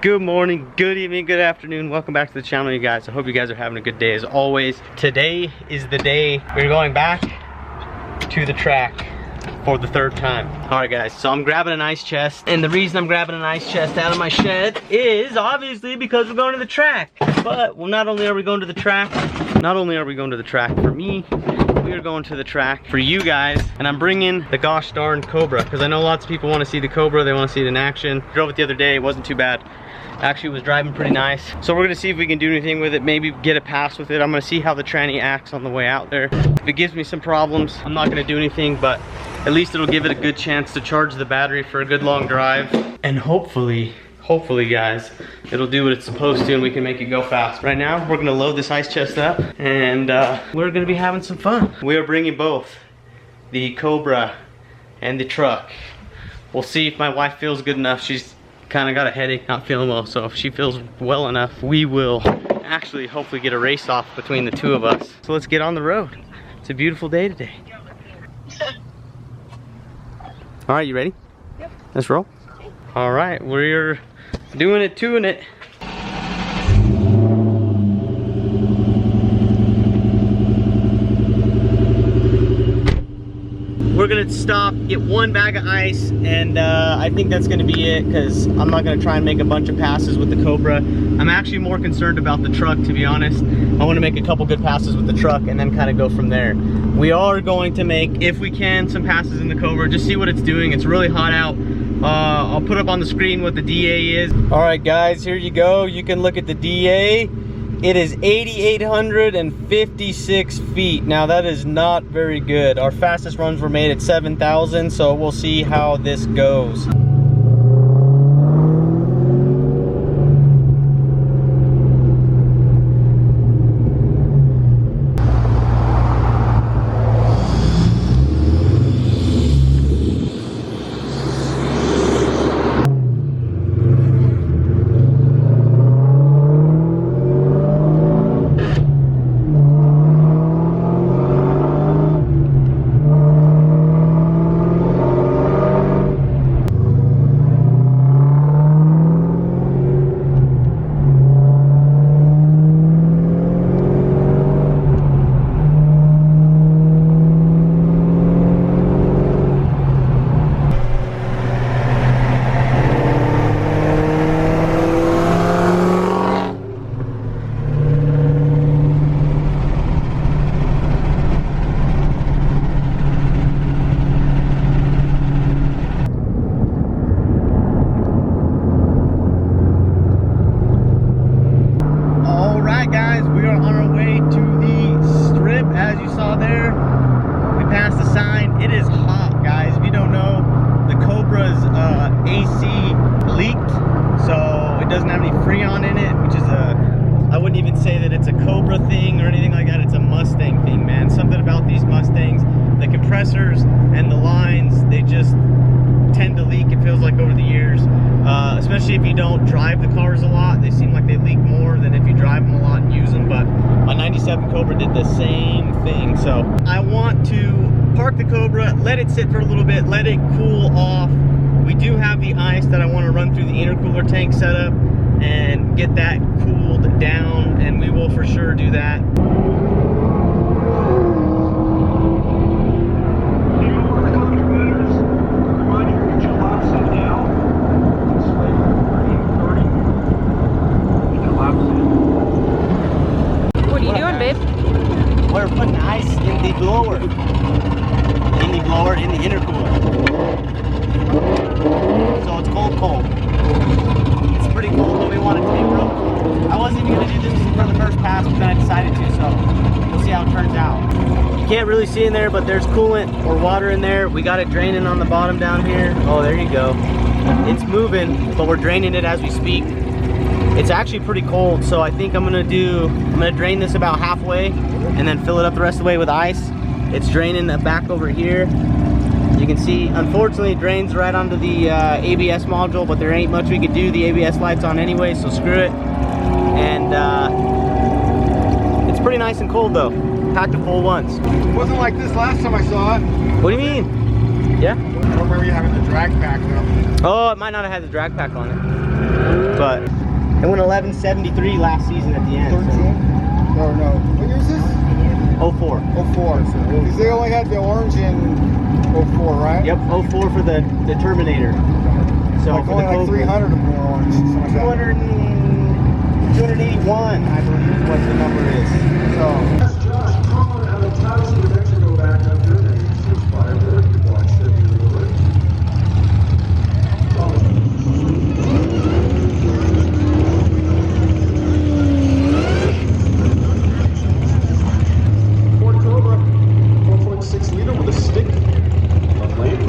Good morning, good evening, good afternoon. Welcome back to the channel, you guys. I hope you guys are having a good day as always. Today is the day we're going back to the track for the third time. All right, guys, so I'm grabbing an ice chest. And the reason I'm grabbing an ice chest out of my shed is obviously because we're going to the track. But well, not only are we going to the track for me, we are going to the track for you guys, and I'm bringing the gosh darn Cobra because I know lots of people want to see the Cobra. They want to see it in action. Drove it the other day, it wasn't too bad. Actually, it was driving pretty nice. So we're gonna see if we can do anything with it, maybe get a pass with it. I'm gonna see how the tranny acts on the way out there. If it gives me some problems, I'm not gonna do anything, but at least it'll give it a good chance to charge the battery for a good long drive. And hopefully guys, it'll do what it's supposed to and we can make it go fast. Right now, we're gonna load this ice chest up and we're gonna be having some fun. We are bringing both the Cobra and the truck. We'll see if my wife feels good enough. She's kind of got a headache, not feeling well, so if she feels well enough, we will actually hopefully get a race off between the two of us. So let's get on the road. It's a beautiful day today. All right, you ready? Yep. Let's roll. All right, we're doing it. We're gonna stop, get one bag of ice, and I think that's gonna be it because I'm not gonna try and make a bunch of passes with the Cobra. I'm actually more concerned about the truck, to be honest. I wanna make a couple good passes with the truck and then kind of go from there. We are going to make, if we can, some passes in the Cobra, just see what it's doing. It's really hot out. I'll put up on the screen what the DA is. All right, guys, here you go. You can look at the DA. It is 8,856 feet. Now that is not very good. Our fastest runs were made at 7,000, so we'll see how this goes. I wouldn't even say that it's a Cobra thing or anything like that. It's a Mustang thing, man. Something about these Mustangs, the compressors and the lines, they just tend to leak, it feels like, over the years. Especially if you don't drive the cars a lot. They seem like they leak more than if you drive them a lot and use them. But my 97 Cobra did the same thing. So I want to park the Cobra, let it sit for a little bit, let it cool off. We do have the ice that I want to run through the intercooler tank setup and get that cooled down, and we will for sure do that. What are you doing, babe? We're putting ice in the blower. In the intercooler. So it's cold. It's pretty cold, but we want it to be real cool. I wasn't even gonna do this for the first pass, but then I decided to, so we'll see how it turns out. You can't really see in there, but there's coolant or water in there. We got it draining on the bottom down here. Oh, there you go. It's moving, but we're draining it as we speak. It's actually pretty cold, so I think I'm gonna drain this about halfway and then fill it up the rest of the way with ice. It's draining the back over here. You can see, unfortunately, it drains right onto the ABS module, but there ain't much we could do. The ABS light's on anyway, so screw it. And it's pretty nice and cold though. Packed it full once. It wasn't like this last time I saw it. What do you mean? Yeah? I don't remember you having the drag pack though. Oh, it might not have had the drag pack on it. But 1173 last season at the end. 13? Or no. What year is this? 04. 04. Because they only had the orange in 04, right? Yep, 04 for the Terminator. So like for only the like Cobra, 300 of them were orange. Something like that. 281, I believe, is what the number is. So. Ford Cobra, 4.6 liter with a stick on lane.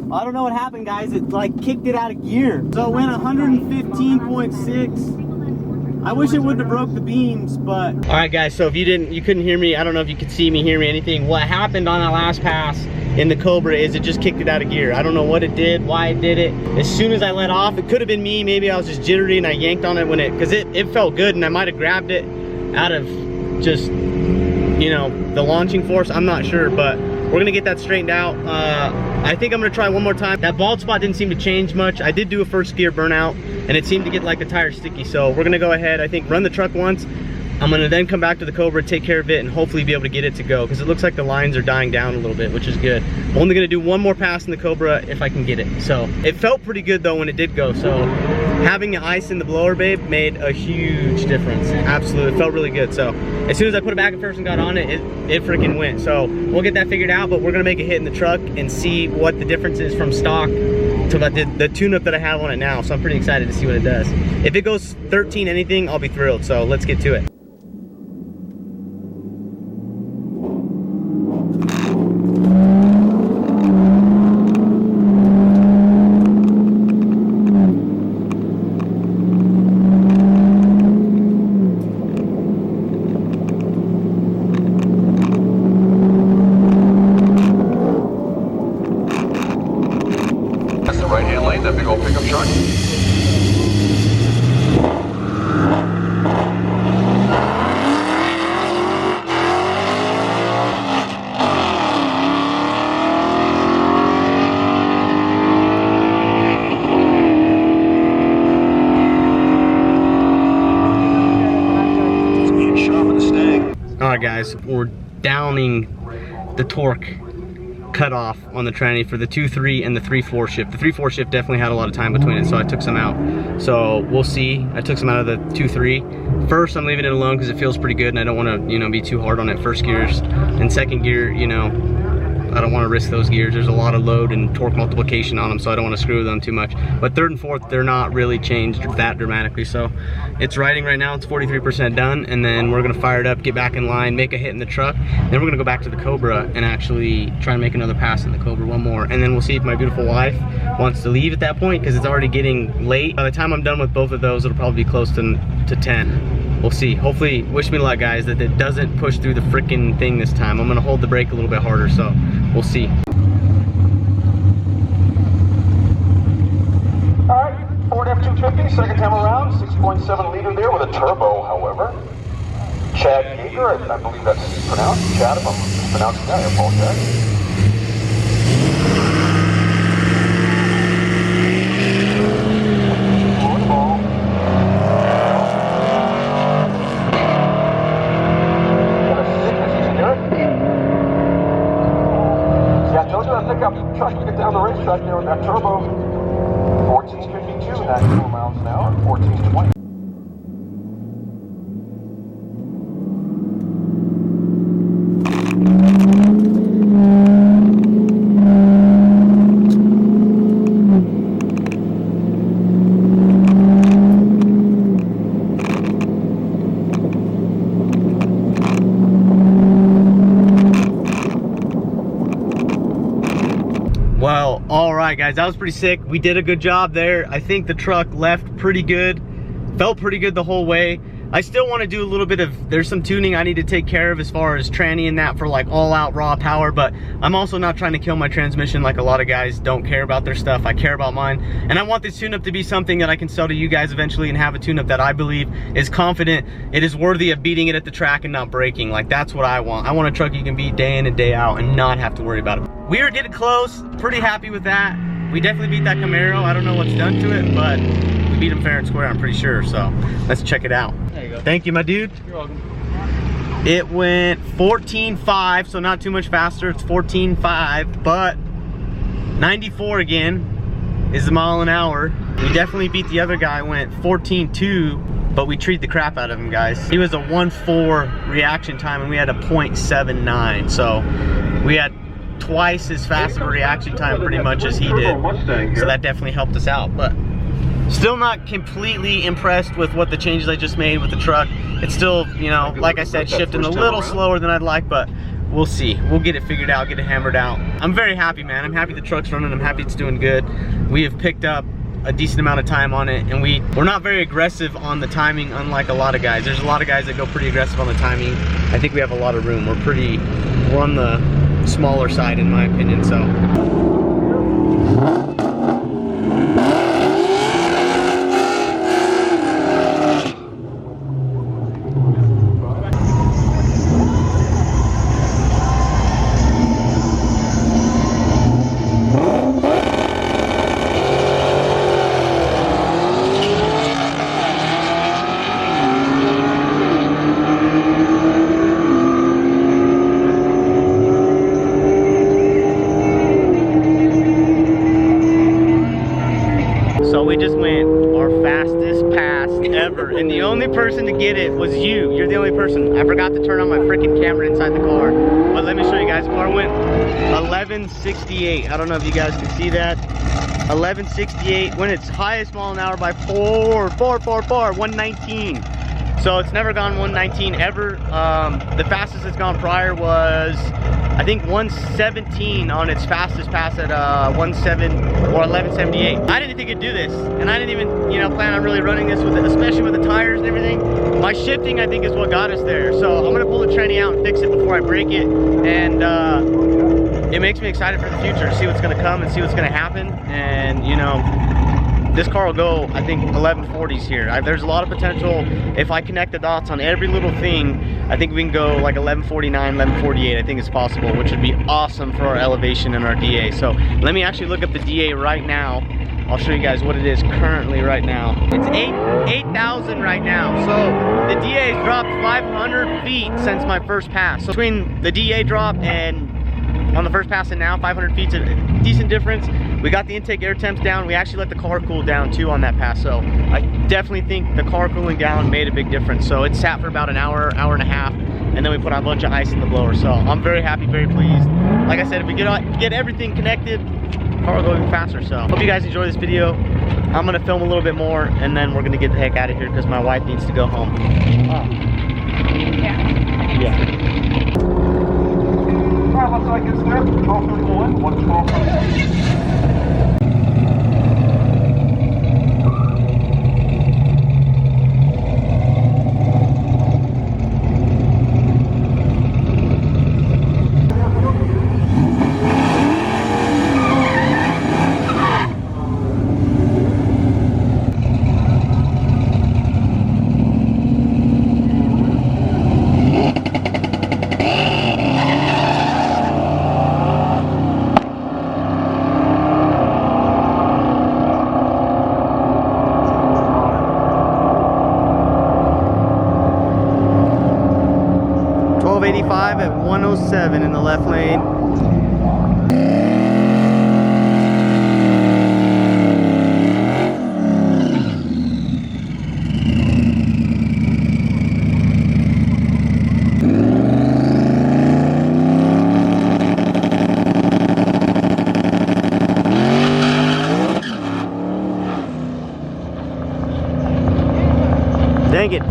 I don't know what happened, guys. It like kicked it out of gear. So it went 115.6. I wish it wouldn't have broke the beams, but. All right, guys, so if you couldn't hear me, I don't know if you could see me, hear me, anything. What happened on that last pass in the Cobra is it just kicked it out of gear. I don't know what it did, why it did it. As soon as I let off, it could have been me. Maybe I was just jittery and I yanked on it when because it felt good and I might have grabbed it out of just, you know, the launching force. I'm not sure, but we're gonna get that straightened out. I think I'm gonna try one more time. That bald spot didn't seem to change much. I did do a first gear burnout and it seemed to get like the tire sticky. So we're gonna go ahead, I think, run the truck once. I'm gonna then come back to the Cobra, take care of it, and hopefully be able to get it to go, because it looks like the lines are dying down a little bit, which is good. I'm only gonna do one more pass in the Cobra if I can get it. So it felt pretty good though when it did go. So having the ice in the blower, babe, made a huge difference. Absolutely, it felt really good. So as soon as I put it back in first and got on it, it freaking went. So we'll get that figured out, but we're gonna make a hit in the truck and see what the difference is from stock to the tune-up that I have on it now. So I'm pretty excited to see what it does. If it goes 13 anything, I'll be thrilled. So let's get to it. That big old pickup truck. All right, guys, we're downing the torque cutoff on the tranny for the 2.3 and the 3.4 shift. The 3.4 shift definitely had a lot of time between it, so I took some out. So we'll see. I took some out of the 2.3. First, I'm leaving it alone because it feels pretty good and I don't want to, you know, be too hard on it. First gears and second gear, you know, I don't want to risk those gears. There's a lot of load and torque multiplication on them, so I don't want to screw with them too much. But third and fourth, they're not really changed that dramatically. So it's riding right now. It's 43% done, and then we're gonna fire it up, get back in line, make a hit in the truck. Then we're gonna go back to the Cobra and actually try and make another pass in the Cobra, one more. And then we'll see if my beautiful wife wants to leave at that point, because it's already getting late. By the time I'm done with both of those, it'll probably be close to 10. We'll see. Hopefully, wish me luck, guys, that it doesn't push through the freaking thing this time. I'm gonna hold the brake a little bit harder, so we'll see. Alright, Ford F-250, second time around, 6.7 liter there with a turbo, however. Chad Yeager, I believe that's pronounced. Chad, if I'm mispronouncing that, I apologize. Truck to get down the racetrack there with that turbo. 1452, 94 miles an hour, 1420. right, guys, that was pretty sick. We did a good job there. I think the truck left pretty good, felt pretty good the whole way. I still want to do a little bit of, there's some tuning I need to take care of as far as tranny and that for like all out raw power, but I'm also not trying to kill my transmission like a lot of guys don't care about their stuff. I care about mine, and I want this tune-up to be something that I can sell to you guys eventually and have a tune-up that I believe is confident, it is worthy of beating it at the track and not breaking. Like, that's what I want. I want a truck you can beat day in and day out and not have to worry about it. We are getting close, pretty happy with that. We definitely beat that Camaro. I don't know what's done to it, but we beat him fair and square, I'm pretty sure. So let's check it out. There you go. Thank you, my dude. You're welcome. It went 14.5, so not too much faster. It's 14.5, but 94 again is the mile an hour. We definitely beat the other guy, went 14.2, but we treated the crap out of him, guys. He was a 1.4 reaction time, and we had a 0.79, so we had twice as fast of a reaction time pretty much as he did. So that definitely helped us out, but still not completely impressed with what the changes I just made with the truck. It's still, you know, like I said, shifting a little slower than I'd like, but we'll see. We'll get it figured out, get it hammered out. I'm very happy, man. I'm happy the truck's running. I'm happy it's doing good. We have picked up a decent amount of time on it, and we're not very aggressive on the timing, unlike a lot of guys. There's a lot of guys that go pretty aggressive on the timing. I think we have a lot of room. We're on the smaller side in my opinion, so. So we just went our fastest pass ever, and the only person to get it was you. You're the only person. I forgot to turn on my freaking camera inside the car, but let me show you guys. The car went 11.68. I don't know if you guys can see that. 11.68 when its highest mile an hour by 119. So it's never gone 119 ever. The fastest it's gone prior was, I think, 117 on its fastest pass at 11.78. I didn't think it'd do this, and I didn't even, you know, plan on really running this with it, especially with the tires and everything. My shifting, I think, is what got us there. So I'm gonna pull the tranny out and fix it before I break it, and it makes me excited for the future, see what's gonna come and see what's gonna happen. And you know, this car will go, I think, 1140s here. There's a lot of potential. If I connect the dots on every little thing, I think we can go like 1149, 1148. I think it's possible, which would be awesome for our elevation and our DA. So let me actually look up the DA right now. I'll show you guys what it is currently right now. It's 8,000 right now. So the DA has dropped 500 feet since my first pass. So between the DA drop and on the first pass and now, 500 feet's a decent difference. We got the intake air temps down. We actually let the car cool down too on that pass. So I definitely think the car cooling down made a big difference. So it sat for about an hour, hour and a half, and then we put a bunch of ice in the blower. So I'm very happy, very pleased. Like I said, if we get everything connected, the car will go even faster. So hope you guys enjoy this video. I'm gonna film a little bit more, and then we're gonna get the heck out of here because my wife needs to go home. Yeah. Alright, looks like it's there. 12:31, 112. At 107 in the left lane. Dang it.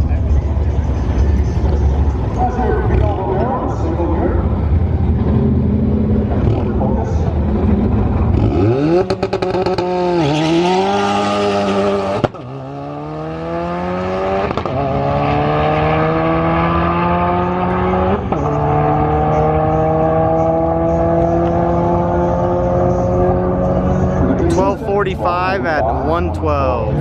12.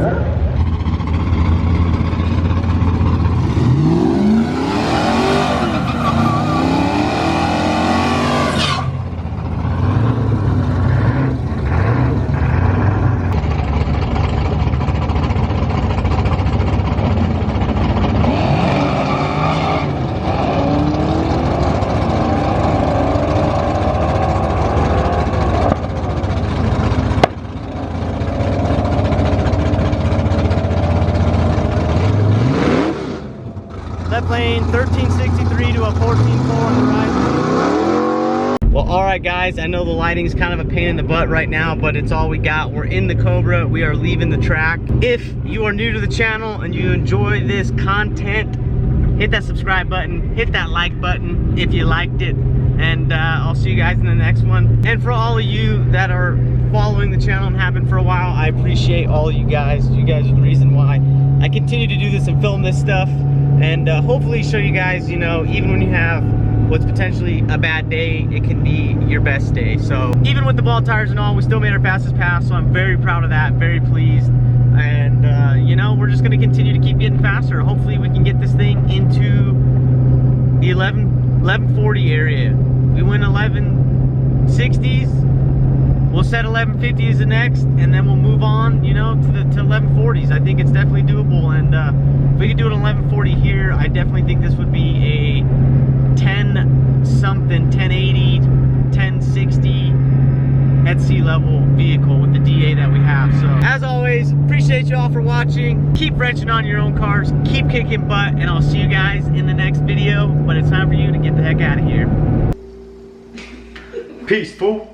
Left lane 1363 to a 14.4 on the right. Well, all right, guys. I know the lighting's kind of a pain in the butt right now, but it's all we got. We're in the Cobra. We are leaving the track. If you are new to the channel and you enjoy this content, hit that subscribe button, hit that like button if you liked it, and I'll see you guys in the next one. And for all of you that are following the channel and have been for a while, I appreciate all of you guys. You guys are the reason why I continue to do this and film this stuff, and hopefully show you guys, you know, even when you have what's potentially a bad day, it can be your best day. So even with the ball tires and all, we still made our fastest pass, so I'm very proud of that, very pleased. And you know, we're just going to continue to keep getting faster. Hopefully we can get this thing into the 1140 area. We went 1160s, we'll set 1150 as the next, and then we'll move on, you know, to 1140s. I think it's definitely doable, and if we could do it on 1140 here, I definitely think this would be a 10 something, 1080, 1060 at sea level vehicle with the DA that we have. So as always, appreciate you all for watching. Keep wrenching on your own cars, keep kicking butt, and I'll see you guys in the next video. But it's time for you to get the heck out of here. Peace, fool.